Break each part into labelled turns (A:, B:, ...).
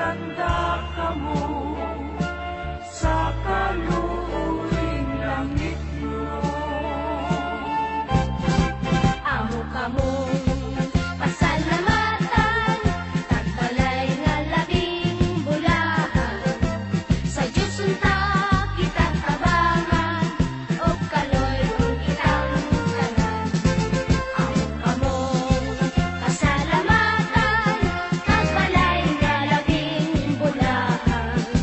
A: handa ka mo sa kaluuring langit mo.
B: Amo kamong pasalamatan, tagbalay nga labing bulahan. Sa Diyos unta kitang tabangan, o kaloy kung kitang tanan. Amo kamong pasalamatan, tagbalay nga labing bulahan.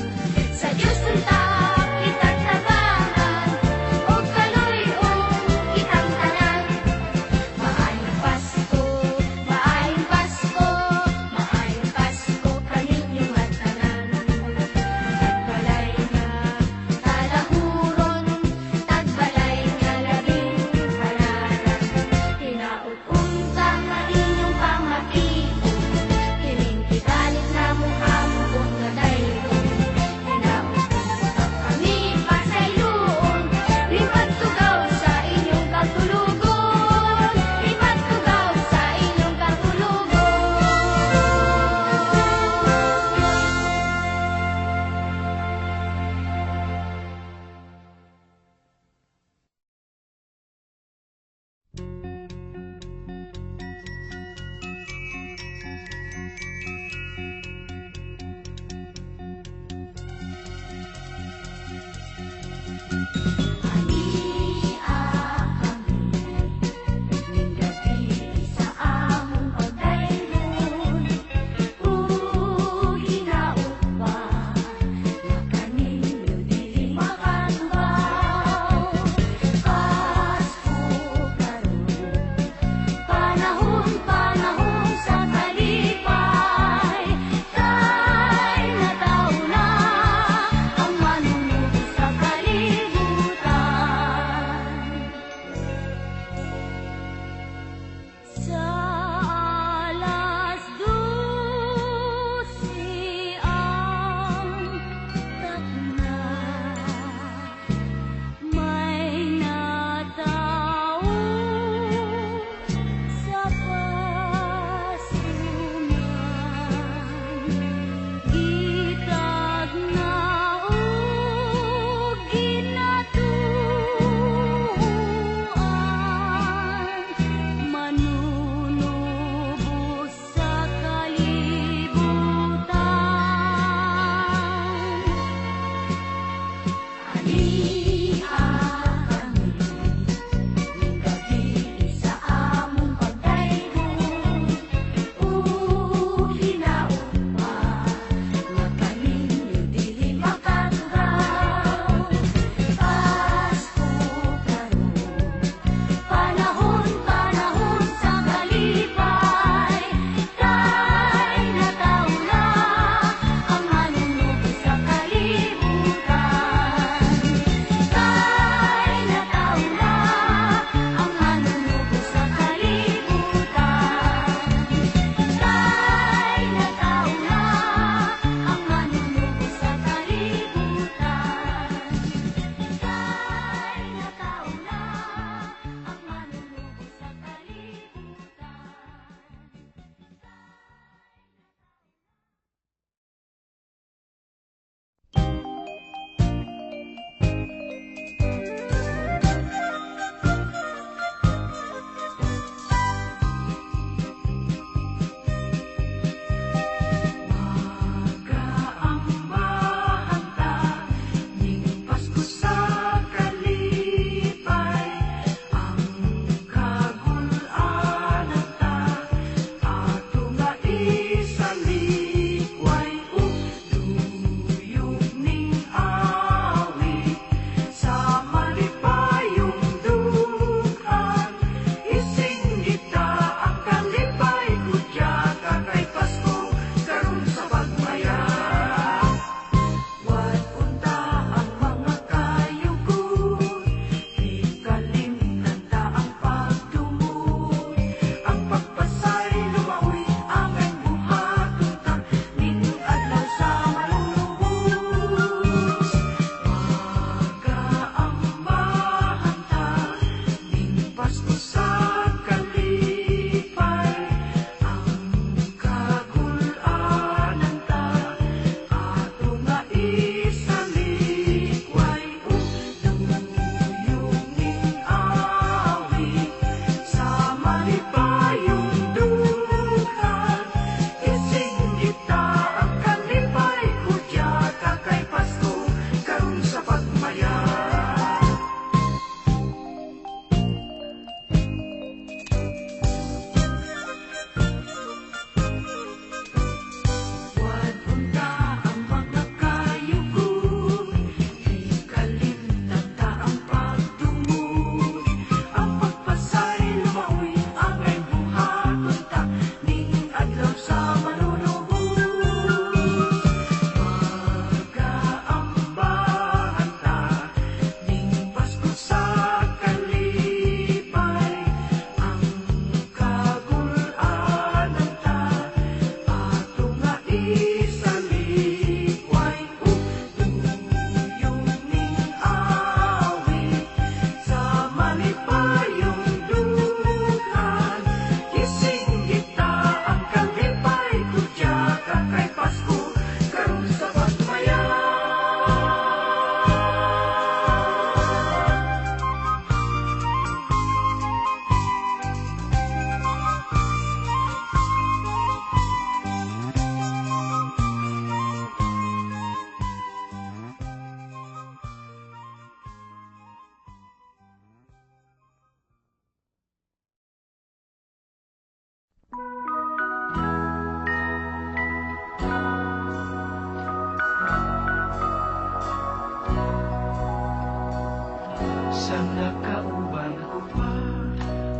A: Minsan nakauban ko pa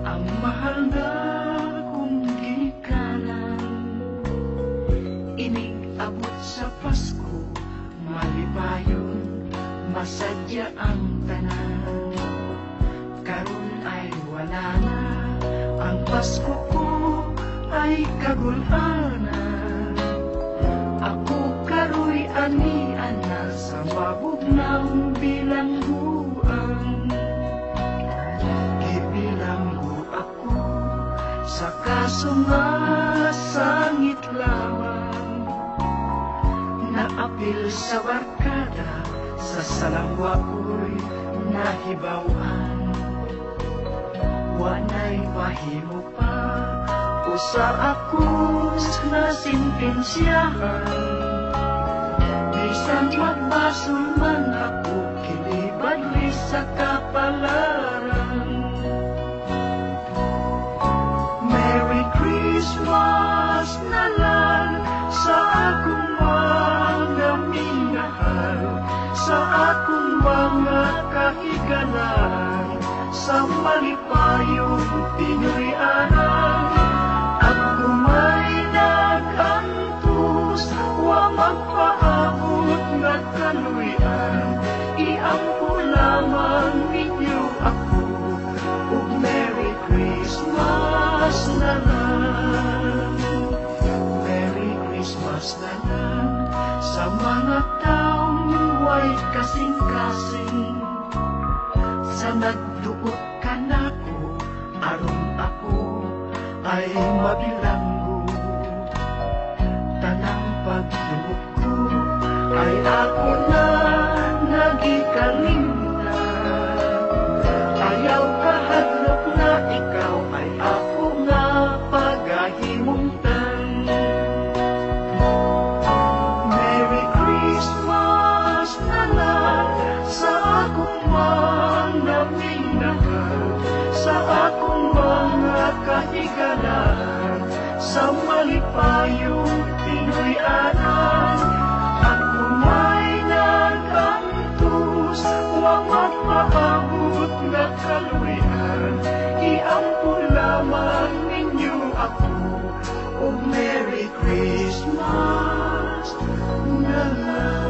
A: ang mahal na kong gikanan. Inig-abot sa Pasko, malipayon, masadya ang tanan. Karon ay wala na, ang Pasko ko ay kagulhanan. Ako karoy ani-ana sa mabugnang bilangguan. Gibilanggo ako sa kaso nga sangit lamang. Naapil sa barkada, sa salangwa ko'y nahibawan. Wanay mahimo pa usa ako na sintensyahan. Bisan magbasol man ako, kilibadli sa kapalaran. Merry Christmas na lang sa akong mga minahal, sa akong mga kahigalan, sa malipayong Pinoy-anan. Ako may nag-antos, wa magpaabot nga kaluyan. Iampo lamang ninyo ako, ug Merry Christmas na lang. Merry Christmas na lang sa mga taong way kasing-kasing. Sa nagduot ka nako, aron ako ay mabilanggo. Tanang pagduot ko ay ako na nagikalimtan. Ayaw kahadlok na ikaw ay ako nga pagahimungtan. Merry Christmas na lang sa akong mga minahal, sa akong mga kahigalan, sa malipayong Pinoy-anan. Ako may nag-antos, wa magpaabot nga kaluyan. Iampo lamang ninyo ako, ug Merry Christmas na lang.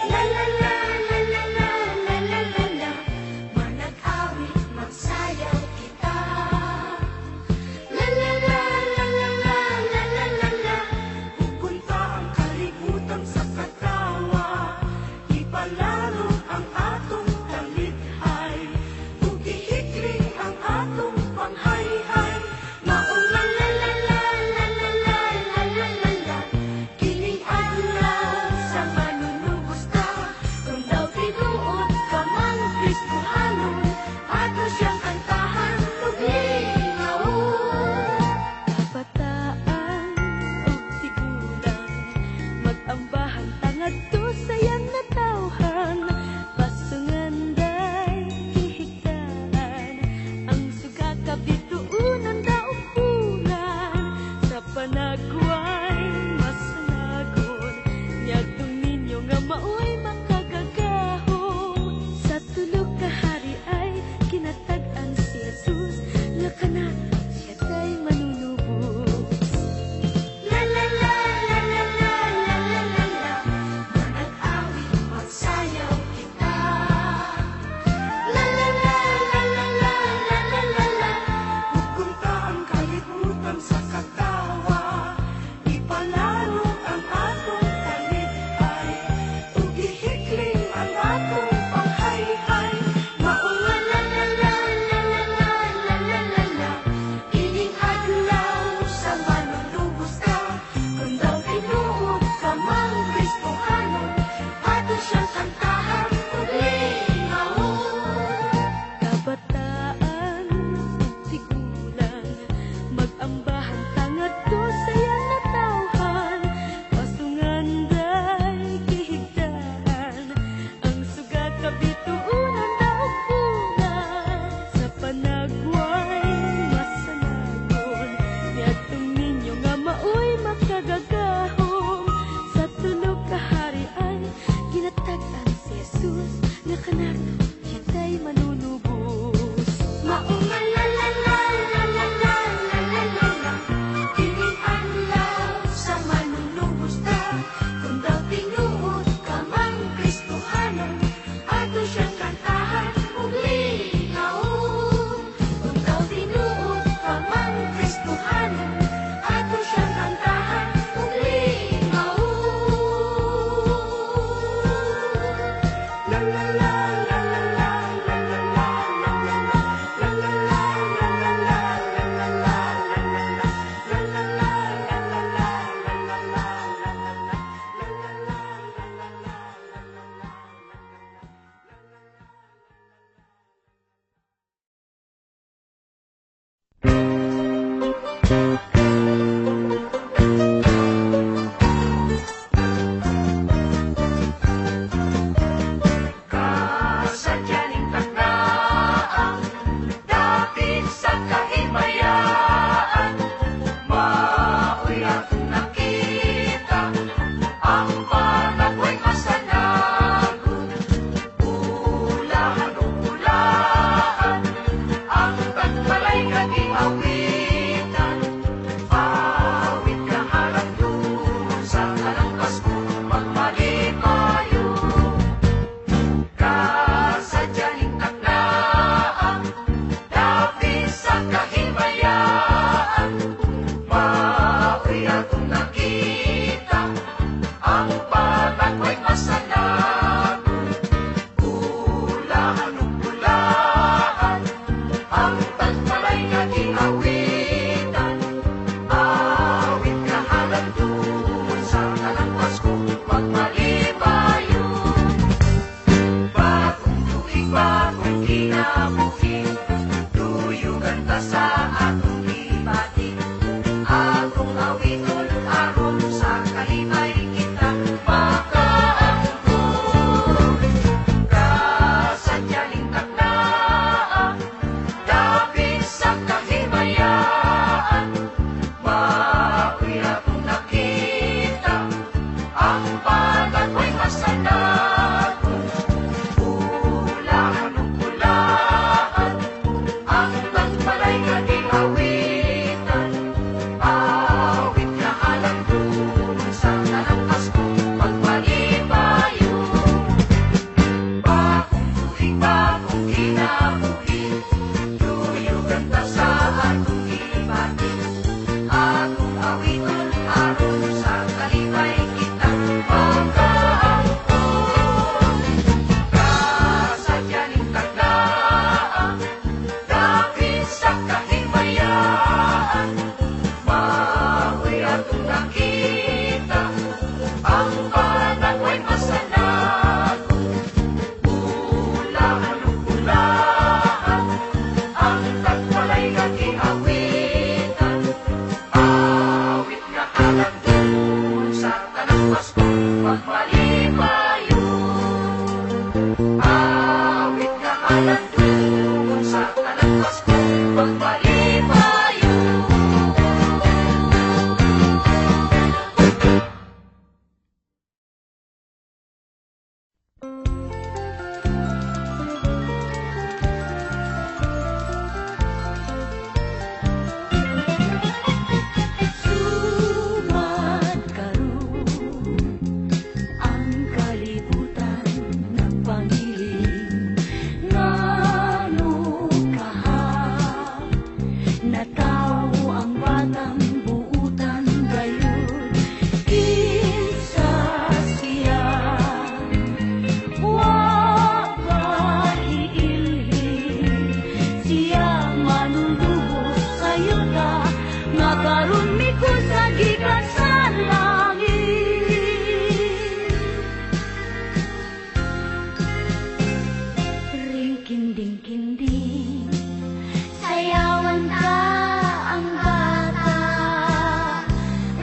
B: La la la la la la la la la la. Manag-awit, magsayaw kita.
A: Kasadyaning tagnaang dapit sa kahimayaan, maoy atong nakita, ang panagoy masanagon. Ulahan o ulaan, ang tagbalay nga di awitan, awit ka halandun sa kanang Pasko, magmalipayo. Kasadyaning tagnaang dapit sa kahimayaan, maoy atong nakita, ang panagoy masanagon. Ulahan o ulaan, ang tagbalay nga di awitan, awit ka halandun sa kanang Pasko, magmalipayo. Bagong tuig, bagong kinabuhi, tuyugan ta sa atong libati. Atong awiton aron sa kalimay kita makaangkon. Kasadyaning tagnaang dapit sa kahimayaan, maoy atong nakita, ang panagoy masanagon. Ulahan o ulaan, ang tagbalay nga di awitan, awit ka halandun sa kanang Pasko, magmalipayo. Bagong tuig, bagong kinabuhi, tuyugan ta sa atong libati. Atong awiton aron sa kalimay kita makaangkon. Kasadyaning tagnaang dapit sa kahimayaan, maoy atong nakita, ang panagoy masanagon. Ulahan o ulaan, ang tagbalay nga di awitan, awit nga halandun sa kanang Pasko, magmalipayo. Awit nga halandun sa kanang Pasko, magmalipayo.
B: Sumat karon ang kalibutan nagpangiling, ngano kaha nataw ang batang buutan gayon. Kinsa siya wa iilhin, siya manunubos sa yuta, nga karon mikos sa gikan sa langit. Ring kinding-kinding, sayawan ka ang bata.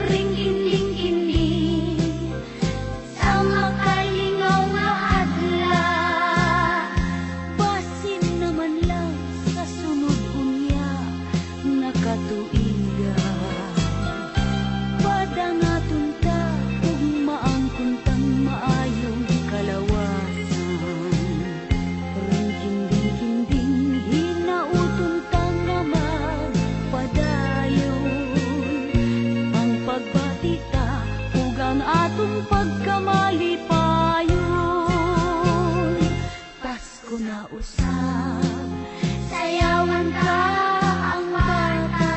B: Ring kinding-kinding, sa makalingaw nga adla. Basin naman lang sa sunod unya nga katuigan. Padangaton ta ug maangkon tang maayong kalawasan. Ring kinding-kinding, hinauton ta nga magpadayon. Ang pagbati ta ug ang atong pagkamalipayon. Pasko na usab, sayawan ka ang bata.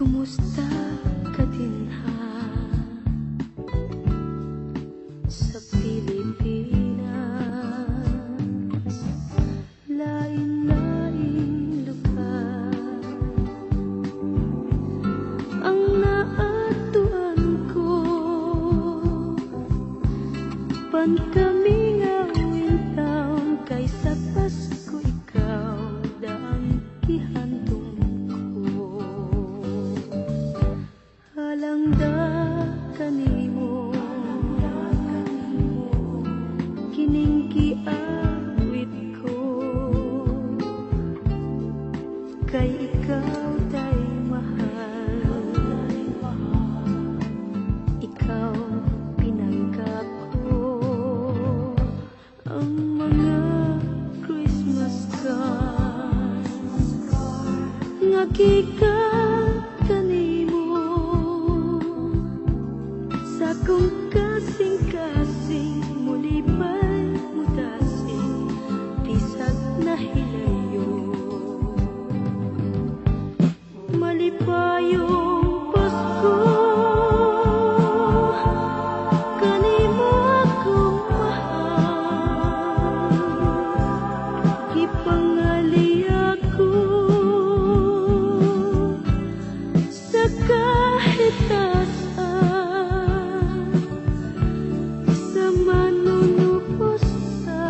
B: Kumusta ka din ha sa Pilipinas? Lain-lain lugar ang naatuan ko. Pan kami ngawin taon kaysa Pasko ikaw daan gihantong ko. Halangda kanimo kining giawit ko, kay ikaw tay mahal, ikaw pinangga ko. Ang mga Christmas cards nga gikan kanimo sa kong kasing-kasing muli pa'y mutasing bisag na hilayo. Malipayong Pasko kanimo akong mahal, gipangali ako sa kahit tasan, sa manunubos sa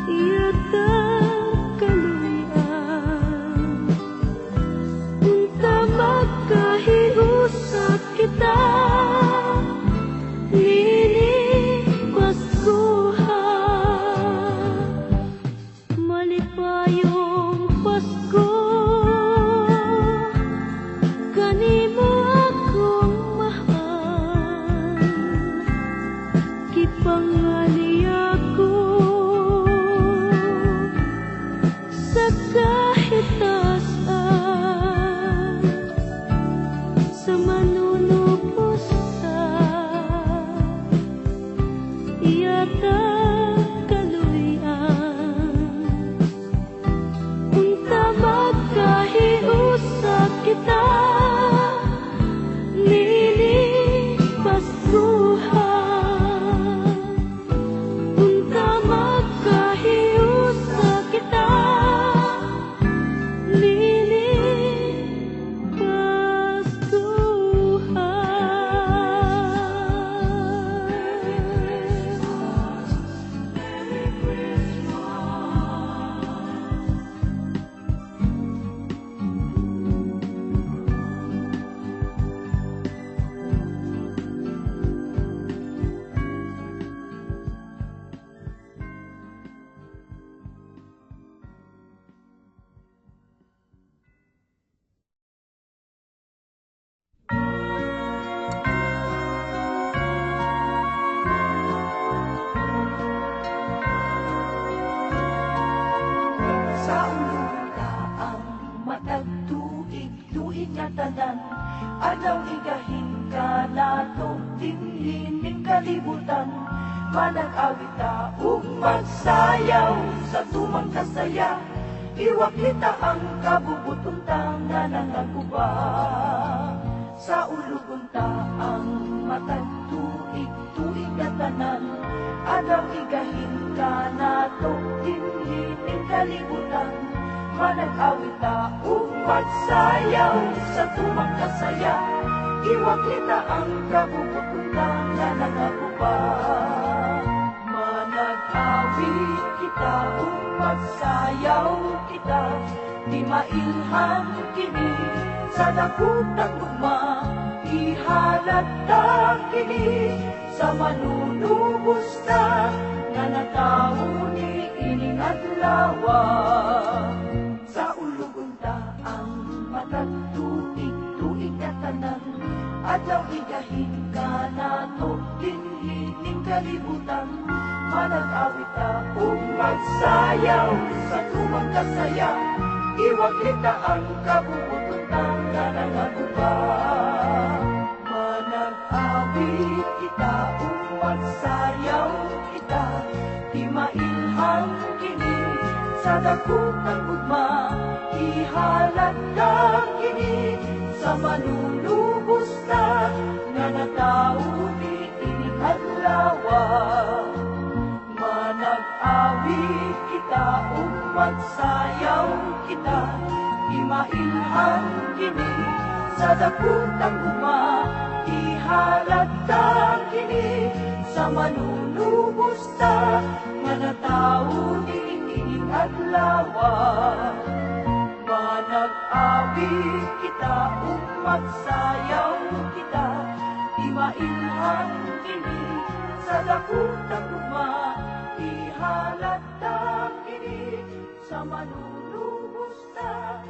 B: iyatang kaluyan. Unta magkahiusa kita nini Paskuhan. Malipayong Pasko kanimo akong mahal, gipangali ako sa kahit tasan, sa manunubos sa iyatang kaluyan. Unta magkahiusa kita nini Paskuhan. Unta magkahiusa kita nini
A: Sa ulula ang matag tuig nga tanan, adlaw igahin ka nato dinhin ning kalibutan. Manag-awit ta ug magsayaw sa tumang kasaya, iwak kita ang kabubuton ta nga nangaguba. Sa ulugon ta ang matag tuig nga tanan, adlaw igahin ka nato dinhin ning kalibutan. Manag-awit ta ug magsayaw sa tumang kasaya, iwak kita ang kabubuton ta nga nangaguba. Manag-awit kita ug magsayaw kita, di mailhan kini sa dakutang gugma. Ihalat ta kini sa manunubos ta nga natawo ni ining adlawa. Sa ulugon ta ang matag tuig nga tanan, adlaw igahin ka nato dinhin ning kalibutan. Manag-awit ta ug magsayaw sa tumang kasaya, iwag kita ang kabubuton ta nga nangaguba. Manag-awit kita ug magsayaw kita, di mailhan kini sa dakutang gugma, ihalat kang kini sa manunubos na nga natao di ining adlawa. Manag-awit kita ug magsayaw kita, imailhan kini sa dakutang gugma, ihalat kang kini sa manunubos na nga natao di ining adlawa. Manag-awit kita ug magsayaw kita, imailhan kini sa dakutang gugma, ihalat kang kini sa manunubos na